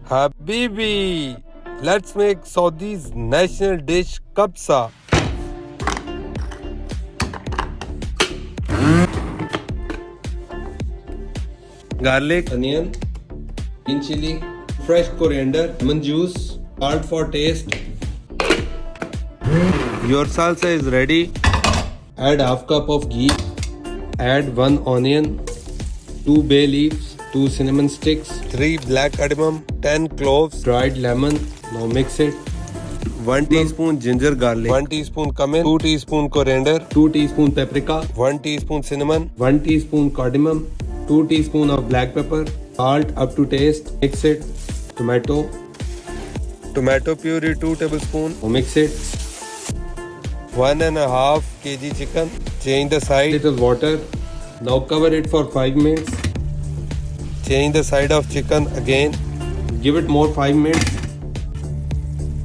Habibi, let's make Saudi's national dish Kabsa. Garlic, onion, green chili, fresh coriander, lemon juice, salt for taste. Your salsa is ready. Add half cup of ghee. Add 1 onion, 2 bay leaves, 2 cinnamon sticks, 3 black cardamom, 10 cloves, dried lemon. Now mix it. 1 teaspoon ginger garlic, 1 teaspoon cumin, 2 teaspoon coriander, 2 teaspoon paprika, 1 teaspoon cinnamon, 1 teaspoon cardamom, 2 teaspoon of black pepper, salt up to taste. Mix it. Tomato puree 2 tablespoons. Mix it. 1.5 kg chicken. Change the side. Little water. Now cover it for 5 minutes. Change the side of chicken again. Give it more 5 minutes.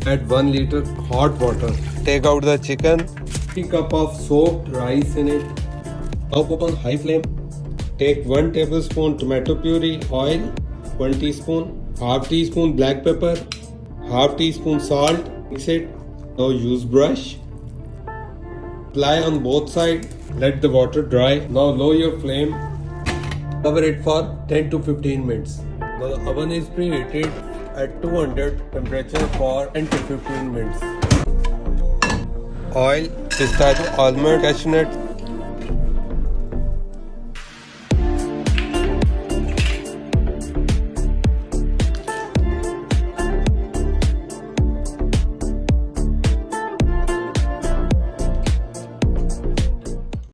Add 1 liter hot water. Take out the chicken. 3 cup of soaked rice in it. Now cook on high flame. Take 1 tablespoon tomato puree, oil, 1 teaspoon, half teaspoon black pepper, half teaspoon salt. Mix it. Now use brush. Apply on both sides. Let the water dry. Now lower your flame. Cover it for 10 to 15 minutes. Now the oven is preheated at 200 temperature for 10 to 15 minutes. Oil, pistachio, almond, cashew nut,